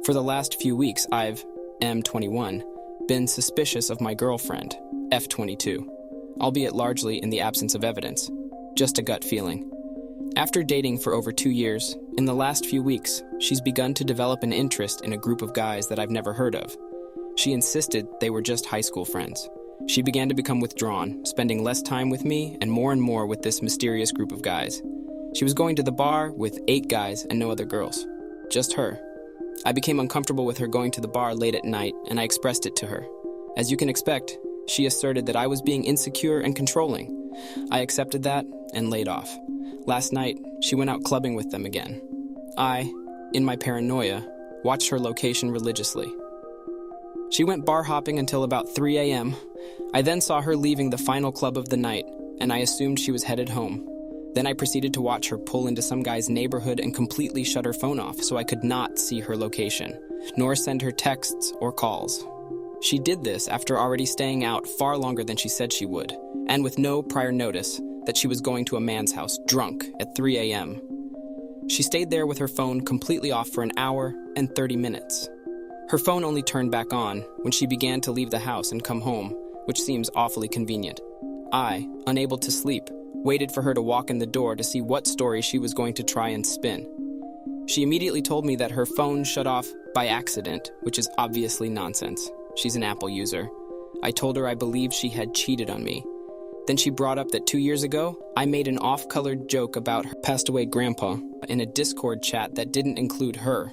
For the last few weeks, I've, M21, been suspicious of my girlfriend, F22, albeit largely in the absence of evidence, just a gut feeling. After dating for over 2 years, in the last few weeks, she's begun to develop an interest in a group of guys that I've never heard of. She insisted they were just high school friends. She began to become withdrawn, spending less time with me and more with this mysterious group of guys. She was going to the bar with 8 guys and no other girls. Just her. I became uncomfortable with her going to the bar late at night, and I expressed it to her. As you can expect, she asserted that I was being insecure and controlling. I accepted that and laid off. Last night, she went out clubbing with them again. I, in my paranoia, watched her location religiously. She went bar hopping until about 3 a.m. I then saw her leaving the final club of the night, and I assumed she was headed home. Then I proceeded to watch her pull into some guy's neighborhood and completely shut her phone off so I could not see her location, nor send her texts or calls. She did this after already staying out far longer than she said she would, and with no prior notice that she was going to a man's house drunk at 3 a.m. She stayed there with her phone completely off for an hour and 30 minutes. Her phone only turned back on when she began to leave the house and come home, which seems awfully convenient. I, unable to sleep, waited for her to walk in the door to see what story she was going to try and spin. She immediately told me that her phone shut off by accident, which is obviously nonsense. She's an Apple user. I told her I believed she had cheated on me. Then she brought up that 2 years ago, I made an off-colored joke about her passed-away grandpa in a Discord chat that didn't include her.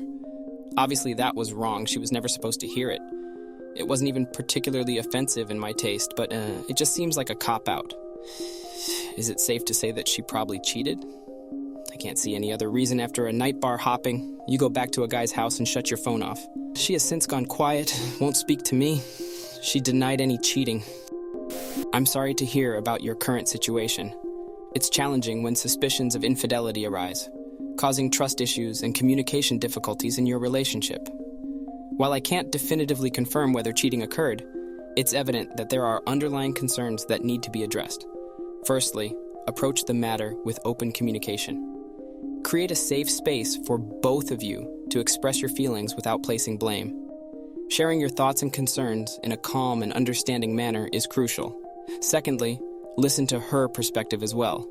Obviously, that was wrong. She was never supposed to hear it. It wasn't even particularly offensive in my taste, but it just seems like a cop-out. Is it safe to say that she probably cheated? I can't see any other reason after a night bar hopping, you go back to a guy's house and shut your phone off. She has since gone quiet, won't speak to me. She denied any cheating. I'm sorry to hear about your current situation. It's challenging when suspicions of infidelity arise, causing trust issues and communication difficulties in your relationship. While I can't definitively confirm whether cheating occurred, it's evident that there are underlying concerns that need to be addressed. Firstly, approach the matter with open communication. Create a safe space for both of you to express your feelings without placing blame. Sharing your thoughts and concerns in a calm and understanding manner is crucial. Secondly, listen to her perspective as well.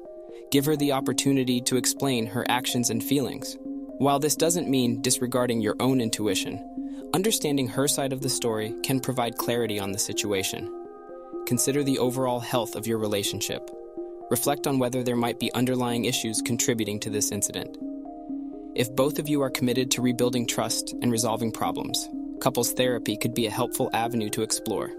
Give her the opportunity to explain her actions and feelings. While this doesn't mean disregarding your own intuition, understanding her side of the story can provide clarity on the situation. Consider the overall health of your relationship. Reflect on whether there might be underlying issues contributing to this incident. If both of you are committed to rebuilding trust and resolving problems, couples therapy could be a helpful avenue to explore.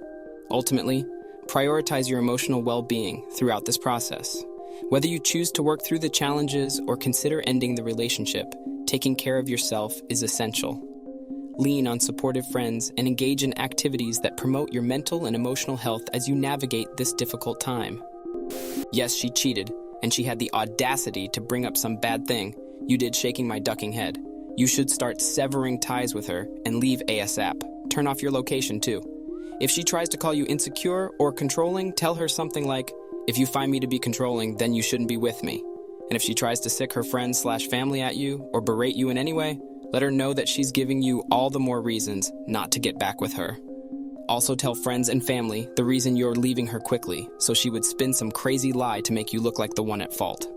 Ultimately, prioritize your emotional well-being throughout this process. Whether you choose to work through the challenges or consider ending the relationship, taking care of yourself is essential. Lean on supportive friends and engage in activities that promote your mental and emotional health as you navigate this difficult time. Yes, she cheated, and she had the audacity to bring up some bad thing you did, shaking my ducking head. You should start severing ties with her and leave ASAP. Turn off your location too. If she tries to call you insecure or controlling, tell her something like, "If you find me to be controlling, then you shouldn't be with me." And if she tries to sick her friends/family at you or berate you in any way, let her know that she's giving you all the more reasons not to get back with her. Also tell friends and family the reason you're leaving her quickly, so she would spin some crazy lie to make you look like the one at fault.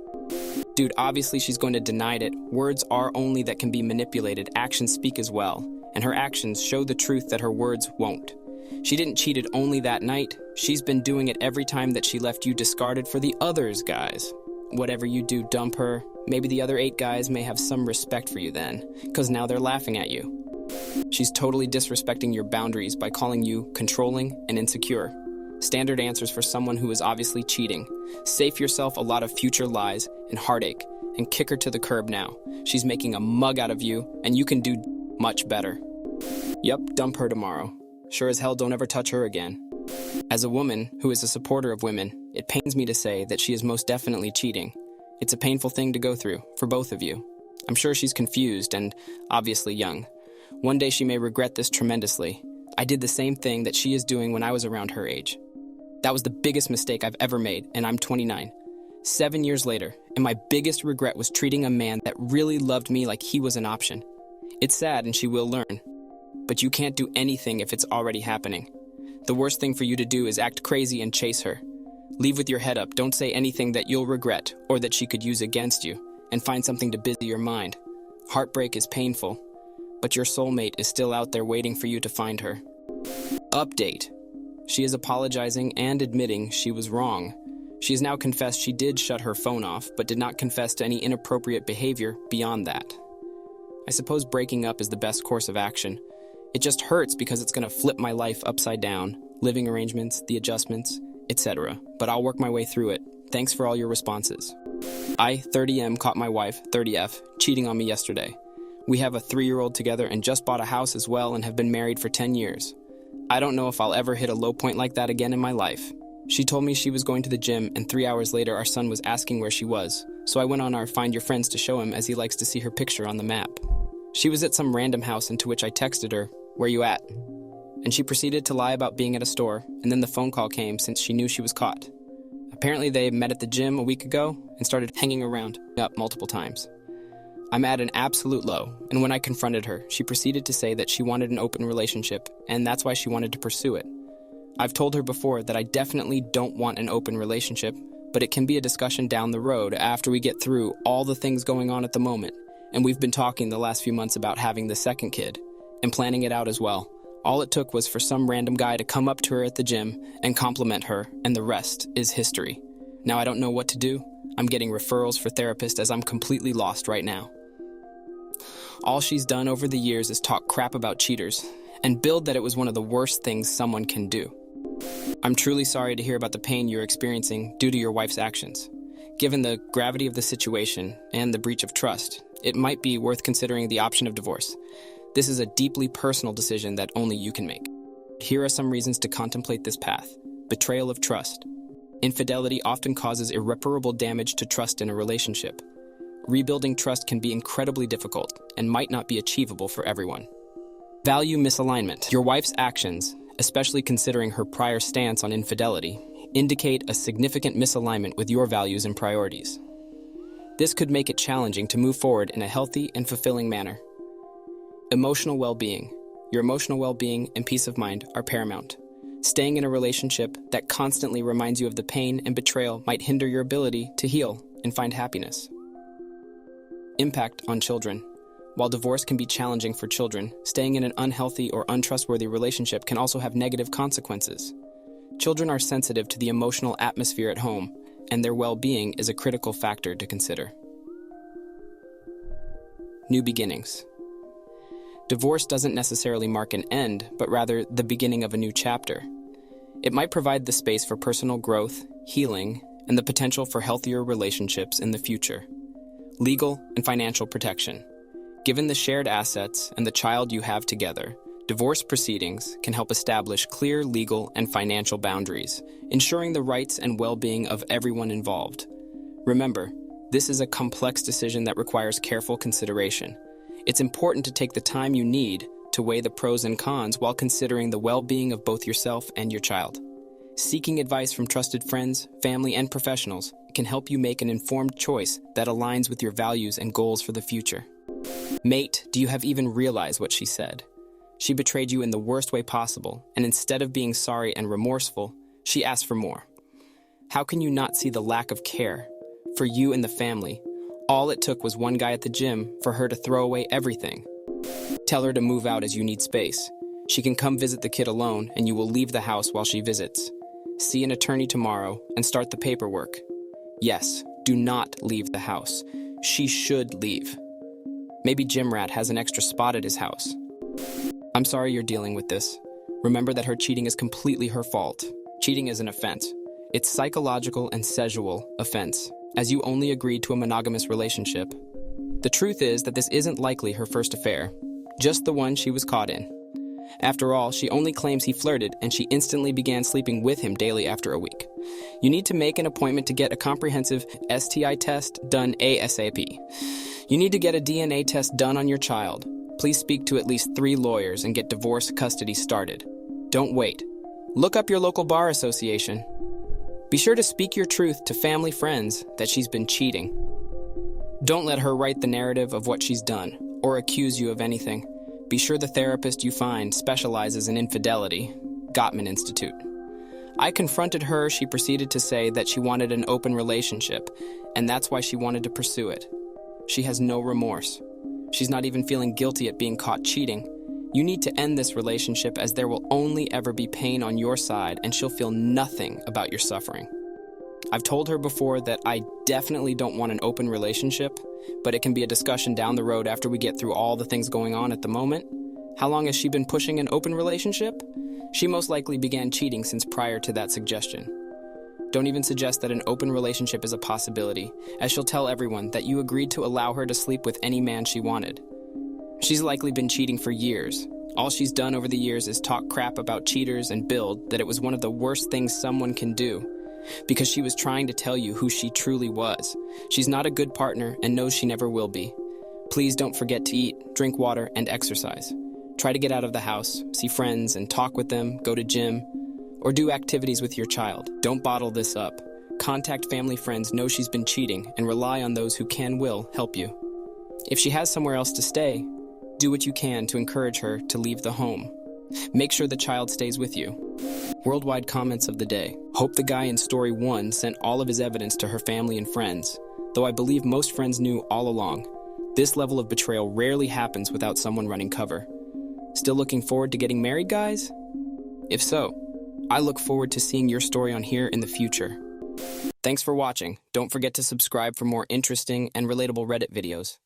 Dude, obviously she's going to deny it. Words are only that can be manipulated. Actions speak as well. And her actions show the truth that her words won't. She didn't cheat it only that night. She's been doing it every time that she left you discarded for the others, guys. Whatever you do, dump her. Maybe the other 8 guys may have some respect for you then, because now they're laughing at you. She's totally disrespecting your boundaries by calling you controlling and insecure. Standard answers for someone who is obviously cheating. Save yourself a lot of future lies and heartache, and kick her to the curb now. She's making a mug out of you, and you can do much better. Yep, dump her tomorrow. Sure as hell don't ever touch her again. As a woman who is a supporter of women, it pains me to say that she is most definitely cheating. It's a painful thing to go through, for both of you. I'm sure she's confused and obviously young. One day she may regret this tremendously. I did the same thing that she is doing when I was around her age. That was the biggest mistake I've ever made, and I'm 29. 7 years later, and my biggest regret was treating a man that really loved me like he was an option. It's sad, and she will learn. but you can't do anything if it's already happening. The worst thing for you to do is act crazy and chase her. Leave with your head up, don't say anything that you'll regret or that she could use against you, and find something to busy your mind. Heartbreak is painful, but your soulmate is still out there waiting for you to find her. Update. She is apologizing and admitting she was wrong. She has now confessed she did shut her phone off, but did not confess to any inappropriate behavior beyond that. I suppose breaking up is the best course of action. It just hurts because it's going to flip my life upside down, living arrangements, the adjustments, etc. But I'll work my way through it. Thanks for all your responses. I, 30M, caught my wife, 30F, cheating on me yesterday. We have a 3-year-old together and just bought a house as well and have been married for 10 years. I don't know if I'll ever hit a low point like that again in my life. She told me she was going to the gym, and 3 hours later our son was asking where she was, so I went on our Find Your Friends to show him, as he likes to see her picture on the map. She was at some random house, and to which I texted her, "Where you at?" And she proceeded to lie about being at a store, and then the phone call came since she knew she was caught. Apparently they met at the gym a week ago and started hanging around up multiple times. I'm at an absolute low, and when I confronted her, she proceeded to say that she wanted an open relationship, and that's why she wanted to pursue it. I've told her before that I definitely don't want an open relationship, but it can be a discussion down the road after we get through all the things going on at the moment, and we've been talking the last few months about having the second kid, and planning it out as well. All it took was for some random guy to come up to her at the gym and compliment her, and the rest is history. Now I don't know what to do. I'm getting referrals for therapists as I'm completely lost right now. All she's done over the years is talk crap about cheaters, and build that it was one of the worst things someone can do. I'm truly sorry to hear about the pain you're experiencing due to your wife's actions. Given the gravity of the situation and the breach of trust, it might be worth considering the option of divorce. This is a deeply personal decision that only you can make. Here are some reasons to contemplate this path. Betrayal of trust. Infidelity often causes irreparable damage to trust in a relationship. Rebuilding trust can be incredibly difficult and might not be achievable for everyone. Value misalignment. Your wife's actions, especially considering her prior stance on infidelity, indicate a significant misalignment with your values and priorities. This could make it challenging to move forward in a healthy and fulfilling manner. Emotional well-being. Your emotional well-being and peace of mind are paramount. Staying in a relationship that constantly reminds you of the pain and betrayal might hinder your ability to heal and find happiness. Impact on children. While divorce can be challenging for children, staying in an unhealthy or untrustworthy relationship can also have negative consequences. Children are sensitive to the emotional atmosphere at home, and their well-being is a critical factor to consider. New beginnings. Divorce doesn't necessarily mark an end, but rather the beginning of a new chapter. It might provide the space for personal growth, healing, and the potential for healthier relationships in the future. Legal and financial protection. Given the shared assets and the child you have together, divorce proceedings can help establish clear legal and financial boundaries, ensuring the rights and well-being of everyone involved. Remember, this is a complex decision that requires careful consideration. It's important to take the time you need to weigh the pros and cons while considering the well-being of both yourself and your child. Seeking advice from trusted friends, family, and professionals can help you make an informed choice that aligns with your values and goals for the future. Mate, do you have even realized what she said? She betrayed you in the worst way possible, and instead of being sorry and remorseful, she asked for more. How can you not see the lack of care for you and the family? All it took was one guy at the gym for her to throw away everything. Tell her to move out as you need space. She can come visit the kid alone, and you will leave the house while she visits. See an attorney tomorrow and start the paperwork. Yes, do not leave the house. She should leave. Maybe Gym Rat has an extra spot at his house. I'm sorry you're dealing with this. Remember that her cheating is completely her fault. Cheating is an offense. It's psychological and sexual offense, as you only agreed to a monogamous relationship. The truth is that this isn't likely her first affair, just the one she was caught in. After all, she only claims he flirted, and she instantly began sleeping with him daily after a week. You need to make an appointment to get a comprehensive STI test done ASAP. You need to get a DNA test done on your child. Please speak to at least 3 lawyers and get divorce custody started. Don't wait. Look up your local bar association. Be sure to speak your truth to family friends that she's been cheating. Don't let her write the narrative of what she's done or accuse you of anything. Be sure the therapist you find specializes in infidelity. Gottman Institute. I confronted her. She proceeded to say that she wanted an open relationship, and that's why she wanted to pursue it. She has no remorse. She's not even feeling guilty at being caught cheating. You need to end this relationship, as there will only ever be pain on your side, and she'll feel nothing about your suffering. I've told her before that I definitely don't want an open relationship, but it can be a discussion down the road after we get through all the things going on at the moment. How long has she been pushing an open relationship? She most likely began cheating since prior to that suggestion. Don't even suggest that an open relationship is a possibility, as she'll tell everyone that you agreed to allow her to sleep with any man she wanted. She's likely been cheating for years. All she's done over the years is talk crap about cheaters and build that it was one of the worst things someone can do, because she was trying to tell you who she truly was. She's not a good partner and knows she never will be. Please don't forget to eat, drink water, and exercise. Try to get out of the house, see friends and talk with them, go to gym, or do activities with your child. Don't bottle this up. Contact family friends know she's been cheating and rely on those who will help you. If she has somewhere else to stay, do what you can to encourage her to leave the home. Make sure the child stays with you. Worldwide comments of the day. Hope the guy in story 1 sent all of his evidence to her family and friends, though I believe most friends knew all along. This level of betrayal rarely happens without someone running cover. Still looking forward to getting married, guys? If so, I look forward to seeing your story on here in the future. Thanks for watching. Don't forget to subscribe for more interesting and relatable Reddit videos.